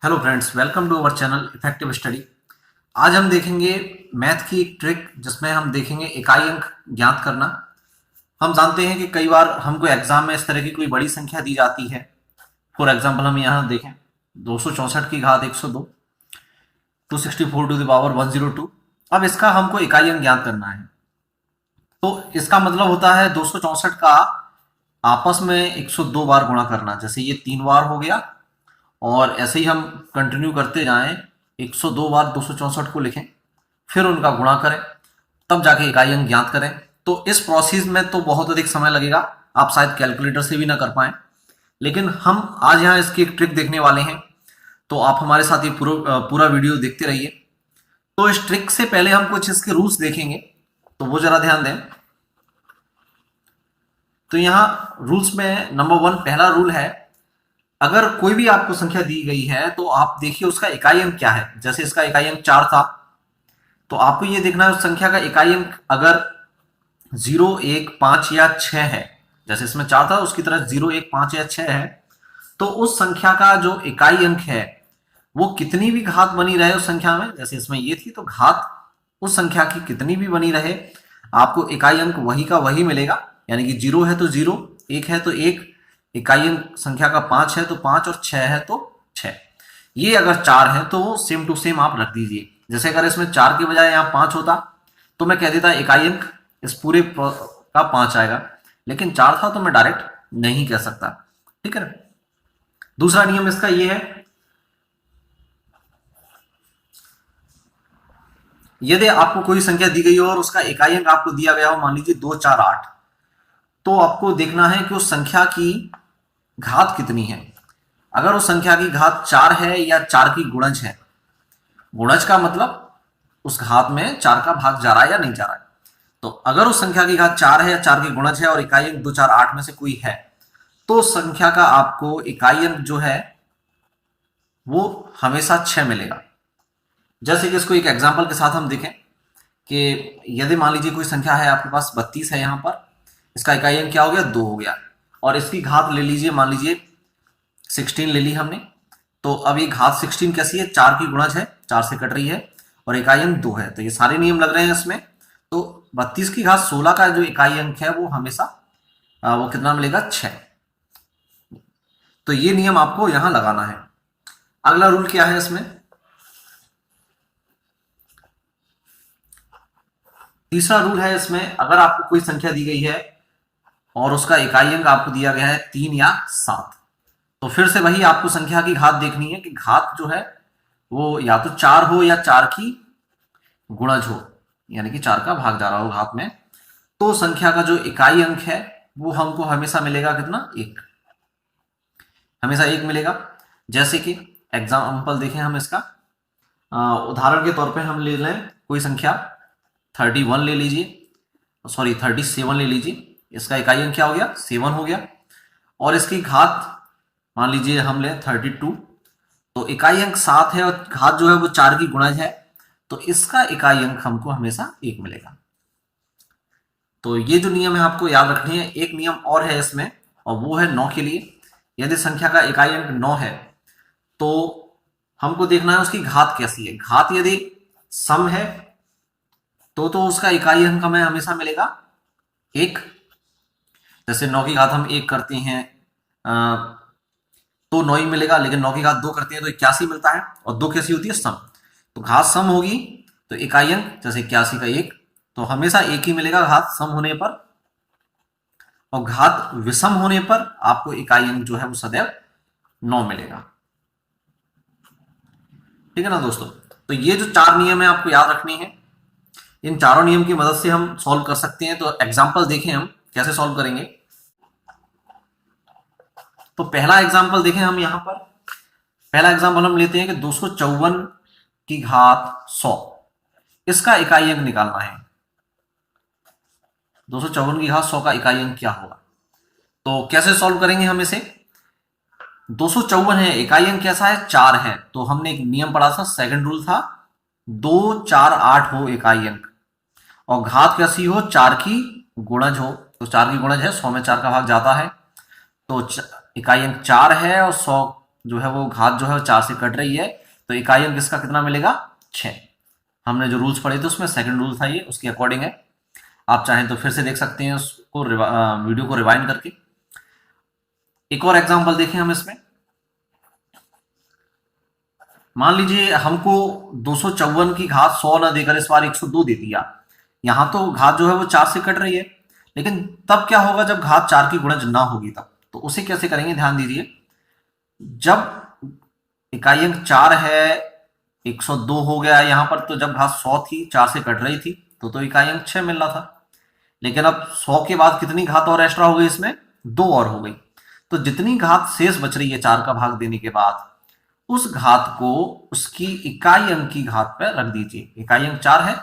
Hello friends, welcome to our channel effective study. आज हम देखेंगे मैथ की एक ट्रिक जिसमें हम देखेंगे इकाई अंक ज्ञात करना। हम जानते हैं कि कई बार हमको एग्जाम में इस तरह की कोई बड़ी संख्या दी जाती है। फॉर एग्जांपल हम यहाँ देखें 264 की घात 102, 264 टू द पावर 102। अब इसका हमको इकाई अंक ज्ञात करना है। तो इसका मतलब होता है 264 का आपस में 102 बार गुणा करना। जैसे ये 3 बार हो गया और ऐसे ही हम कंटिन्यू करते जाएं, 102 बार 264 को लिखें, फिर उनका गुणा करें, तब जाके इकाई अंक ज्ञात करें। तो इस प्रोसेस में तो बहुत अधिक समय लगेगा, आप शायद कैलकुलेटर से भी ना कर पाए, लेकिन हम आज यहाँ इसकी एक ट्रिक देखने वाले हैं। तो आप हमारे साथ ये पूरा वीडियो देखते रहिए। तो इस ट्रिक से पहले हम कुछ इसके रूल्स देखेंगे, तो वो जरा ध्यान दें। तो यहाँ रूल्स में नंबर 1 पहला रूल है, अगर कोई भी आपको संख्या दी गई है तो आप देखिए उसका इकाई अंक क्या है। जैसे इसका इकाई अंक 4 था, तो आपको ये देखना है उस संख्या का इकाई अंक अगर 0, 1, 5 या 6 है। जैसे इसमें 4 था, उसकी तरह 0, 1, 5 या 6 है, तो उस संख्या का जो इकाई अंक है वो कितनी भी घात बनी रहे उस संख्या में, जैसे इसमें ये थी, तो घात उस संख्या की कितनी भी बनी रहे, आपको इकाई अंक वही का वही मिलेगा। यानी कि 0 है तो 0, 1 है तो 1, इकाई अंक संख्या का 5 है तो 5 और 6 है तो 6। ये अगर 4 है तो सेम टू सेम आप रख दीजिए। जैसे अगर इसमें 4 के बजाय यहाँ 5 होता तो मैं कह देता इकाई अंक इस पूरे का 5 आएगा, लेकिन 4 था तो मैं डायरेक्ट नहीं कह सकता। ठीक है। दूसरा नियम इसका ये है, यदि आपको कोई संख्या दी गई हो और उसका इकाई अंक आपको दिया गया हो, मान लीजिए 2, 4, 8, तो आपको देखना है कि उस संख्या की घात कितनी है। अगर उस संख्या की घात 4 है या 4 की गुणज है, गुणज का मतलब उस घात में 4 का भाग जा रहा है या नहीं जा रहा है, तो अगर उस संख्या की घात 4 है या 4 की गुणज है और इकाई अंक 2, 4, 8 में से कोई है, तो संख्या का आपको इकाई अंक जो है वो हमेशा 6 मिलेगा। जैसे कि इसको एक एग्जाम्पल के साथ हम देखें कि यदि मान लीजिए कोई संख्या है आपके पास 32 है, यहां पर इसका इकाई अंक क्या हो गया, 2 हो गया, और इसकी घात ले लीजिए, मान लीजिए 16 ले ली हमने। तो अब ये घात 16 कैसी है, 4 की गुणज है, 4 से कट रही है, और इकाई अंक 2 है, तो ये सारे नियम लग रहे हैं इसमें। तो 32 की घात 16 का जो इकाई अंक है वो हमेशा वो कितना मिलेगा, 6। तो ये नियम आपको यहां लगाना है। अगला रूल क्या है इसमें, तीसरा रूल है इसमें, अगर आपको कोई संख्या दी गई है और उसका इकाई अंक आपको दिया गया है 3 या 7, तो फिर से वही आपको संख्या की घात देखनी है कि घात जो है वो या तो 4 हो या 4 की गुणज हो, यानी कि 4 का भाग जा रहा हो घात में। तो संख्या का जो इकाई अंक है वो हमको हमेशा मिलेगा कितना, 1, हमेशा 1 मिलेगा। जैसे कि एग्जाम्पल देखें हम इसका, उदाहरण के तौर पे हम ले लें कोई संख्या 31 ले लीजिए, सॉरी 37 ले लीजिए, इसका इकाई अंक क्या हो गया, 7 हो गया, और इसकी घात मान लीजिए हम ले 32, तो इकाई अंक 7 है और घात जो है वो 4 की गुणज है, तो इसका इकाई अंक हमको हमेशा 1 मिलेगा। तो ये जो नियम है आपको याद रखनी है। एक नियम और है इसमें, और वो है 9 के लिए। यदि संख्या का इकाई अंक 9 है तो हमको देखना है उसकी घात कैसी है। घात यदि सम है तो उसका इकाई अंक हमें हमेशा मिलेगा 1। जैसे 9 की घात हम 1 करते हैं तो 9 ही मिलेगा, लेकिन 9 की घात 2 करते हैं तो 81 मिलता है, और 2 कैसी होती है, सम। तो घात सम होगी तो इकाई अंक जैसे 81 का 1, तो हमेशा 1 ही मिलेगा घात सम होने पर, और घात विषम होने पर आपको इकाई अंक जो है वो सदैव 9 मिलेगा। ठीक है ना दोस्तों। तो ये जो 4 नियम है आपको याद रखने हैं। इन चारों नियम की मदद से हम सॉल्व कर सकते हैं। तो एग्जाम्पल देखें हम कैसे सॉल्व करेंगे। तो पहला एग्जाम्पल देखें हम यहां पर, पहला एग्जाम्पल हम लेते हैं कि 254 की घात 100, इसका इकाई अंक निकालना है। 254 की घात 100 का इकाई अंक क्या होगा, तो कैसे सॉल्व करेंगे हम इसे। 254 है, इकाई अंक कैसा है, 4 है, तो हमने एक नियम पढ़ा था, सेकंड रूल था, 2, 4, 8 हो इकाई अंक, और घात कैसी हो, 4 की गुणज हो। तो 4 की गुणज है 100 में 4 का भाग जाता है, तो इकाई अंक 4 है और 100 जो है वो घात जो है 4 से कट रही है, तो इकाई अंक इसका कितना मिलेगा, 6। हमने जो रूल्स पढ़े थे उसमें सेकंड रूल था ये, उसके अकॉर्डिंग है। आप चाहें तो फिर से देख सकते हैं उसको, वीडियो को रिवाइंड करके। एक और एग्जांपल देखें हम इसमें। मान लीजिए हमको 254 की घात 100 ना देकर इस बार 102 दे दिया। यहां तो घात जो है वो 4 से कट रही है, लेकिन तब क्या होगा जब घात 4 की गुणज ना होगी तब। तो उसे कैसे करेंगे, ध्यान दीजिए। जब इकाई अंक 4 है, 102 हो गया यहां पर, तो जब घात 100 थी, 4 से कट रही थी, तो इकाई अंक 6 मिल रहा था। लेकिन अब 100 के बाद कितनी घात और एक्स्ट्रा हो गई, इसमें 2 और हो गई। तो जितनी घात शेष बच रही है 4 का भाग देने के बाद, उस घात को उसकी इकाई अंक की घात पर रख दीजिए। इकाई अंक 4 है,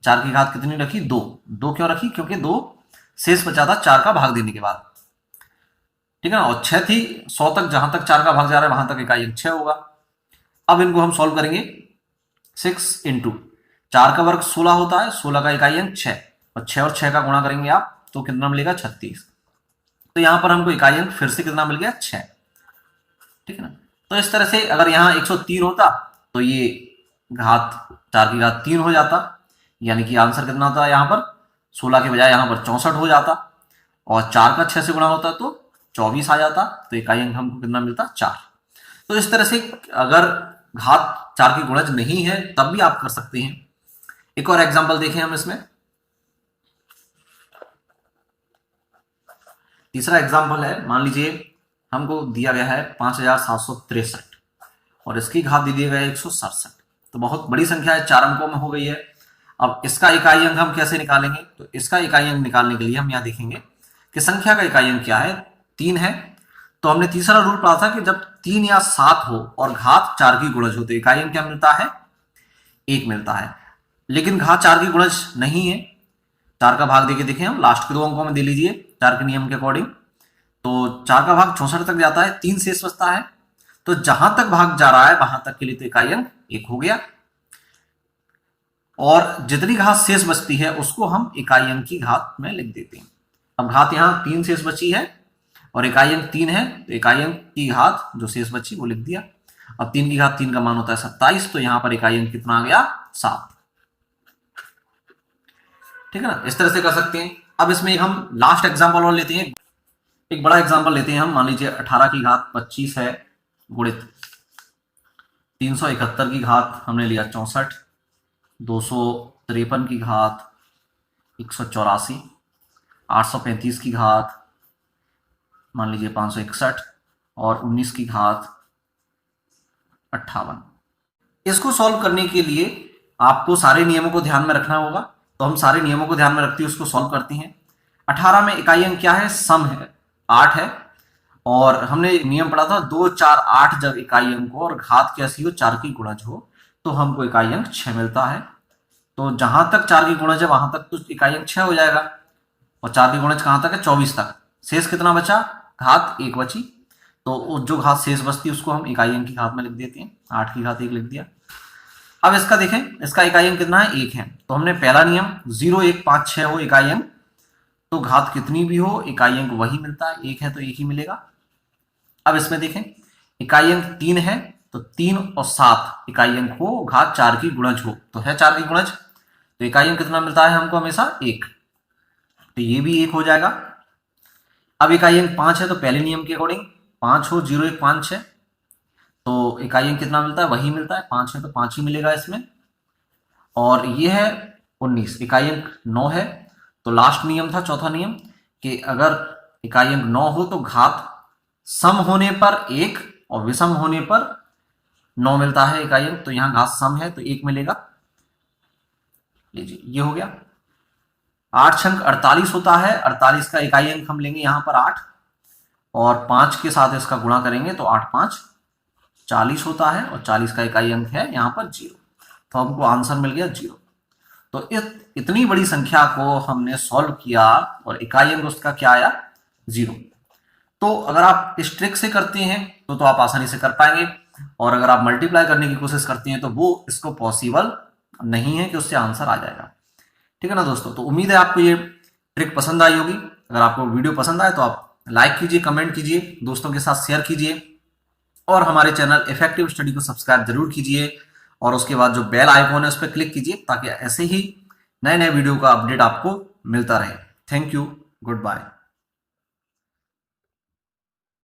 4 की घात कितनी रखी, 2। 2 क्यों रखी, क्योंकि 2 शेष बचा था 4 का भाग देने के बाद, ठीक है ना। और 6 थी, 100 तक, जहां तक 4 का भाग जा रहा है वहां तक इकाई अंक 6 होगा। अब इनको हम सॉल्व करेंगे। 6 इंटू 4 का वर्ग 16 होता है, 16 का इकाई अंक 6, और 6 और 6 का गुणा करेंगे आप तो कितना मिलेगा, 36। तो यहां पर हमको इकाई अंक फिर से कितना मिल गया, 6, ठीक है ना। तो इस तरह से अगर यहां 103 होता तो ये घात 4 की घात 3 हो जाता, यानी कि आंसर कितना होता है, यहां पर 16 के बजाय यहां पर 64 हो जाता, और 4 का 6 से गुणा होता तो 24 आ जाता। तो इकाई अंक हमको कितना मिलता, 4। तो इस तरह से अगर घात 4 की गुणज नहीं है तब भी आप कर सकते हैं। एक और एग्जांपल देखें हम इसमें। तीसरा एग्जांपल है, मान लीजिए हमको दिया गया है 5763 और इसकी घात दी गई है 167। तो बहुत बड़ी संख्या है, 4 अंकों में हो गई है। अब इसका इकाई अंक हम कैसे निकालेंगे, तो इसका इकाई अंक निकालने के लिए हम यहां देखेंगे कि संख्या का इकाई अंक क्या है, 3 है। तो हमने तीसरा रूल पढ़ा था कि जब 3 या 7 हो और घात 4 की गुणज हो तो इकाई अंक क्या मिलता है, 1 मिलता है। लेकिन घात 4 की गुणज नहीं है, 4 का भाग देके देखें हम, लास्ट के 2 अंकों में दे लीजिए 4 के नियम के अकॉर्डिंग। तो 4 का भाग 64 तक जाता है, 3 शेष बचता है। तो जहां तक भाग जा रहा है वहां तक के लिए तो इकाई अंक 1 हो गया, और जितनी घात शेष बचती है उसको हम इकाई अंक की घात में लिख देते हैं। अब घात यहां 3 शेष बची है और इकाई अंक 3 है, तो इकाई अंक की घात जो शेष बची वो लिख दिया। अब 3 की घात 3 का मान होता है 27, तो यहां पर इकाई अंक कितना आ गया, 7, ठीक है ना। इस तरह से कर सकते हैं। अब इसमें हम लास्ट एग्जांपल और लेते हैं, एक बड़ा एग्जांपल लेते हैं हम। मान लीजिए 18 की घात 25 है गुणित 371 की घात हमने लिया 64, 253 की घात 184, 835 की घात मान लीजिए 561, और 19 की घात 58। इसको सॉल्व करने के लिए आपको सारे नियमों को ध्यान में रखना होगा, तो हम सारे नियमों को ध्यान में रखते हुए उसको सॉल्व करते हैं। 18 में इकाई अंक क्या है, सम है, 8 है, और हमने नियम पढ़ा था 2, 4, 8 जब इकाई अंक हो और घात कैसी हो, 4 की गुणज हो, तो हमको इकाई अंक 6 मिलता है। तो जहां तक 4 की गुणज है वहां तक तो इकाई अंक 6 हो जाएगा, और 4 की गुणज कहां तक है, 24 तक। शेष कितना बचा, घात 1 बची, तो जो घात शेष बचती है उसको हम इकाई अंक की घात में लिख देते हैं, 8 की घात 1 लिख दिया। अब इसका देखें, इसका इकाई अंक कितना है, 1 है। तो हमने पहला नियम 0, 1, 5, 6 हो इकाई अंक, तो घात कितनी भी हो इकाई अंक वही मिलता है, 1 है तो 1 ही मिलेगा। अब इसमें देखें, इकाई अंक 3 है, तो 3 और 7 इकाई अंक हो, घात 4 की गुणज हो, तो है 4 की गुणज, तो इकाई अंक कितना मिलता है हमको हमेशा, 1, तो ये भी 1 हो जाएगा। अब इकाई अंक 5 है, तो पहले नियम के अकॉर्डिंग 5 हो, 0, 1, 5, 6, तो इकाई अंक कितना मिलता है, वही मिलता है, 5 है तो 5 ही मिलेगा इसमें। और ये है 19, इकाई अंक 9 है, तो लास्ट नियम था, चौथा नियम, कि अगर इकाई अंक 9 हो तो घात सम होने पर 1 और विषम होने पर 9 मिलता है इकाई अंक, तो यहां घात सम है तो 1 मिलेगा। लीजिए ये हो गया। 8 अंक 48 होता है, 48 का इकाई अंक हम लेंगे यहां पर 8, और 5 के साथ इसका गुणा करेंगे तो 8, 5, 40 होता है, और 40 का इकाई अंक है यहां पर 0, तो हमको आंसर मिल गया 0। तो इतनी बड़ी संख्या को हमने सॉल्व किया और इकाई अंक उसका क्या आया, 0। तो अगर आप इस ट्रिक से करते हैं तो आप आसानी से कर पाएंगे, और अगर आप मल्टीप्लाई करने की कोशिश करते हैं तो वो इसको पॉसिबल नहीं है कि उससे आंसर आ जाएगा, ठीक है ना दोस्तों। तो उम्मीद है आपको ये ट्रिक पसंद आई होगी। अगर आपको वीडियो पसंद आए तो आप लाइक कीजिए, कमेंट कीजिए, दोस्तों के साथ शेयर कीजिए, और हमारे चैनल इफेक्टिव स्टडी को सब्सक्राइब जरूर कीजिए और उसके बाद जो बेल आइकॉन है उस पर क्लिक कीजिए ताकि ऐसे ही नए नए वीडियो का अपडेट आपको मिलता रहे। Thank you, good bye.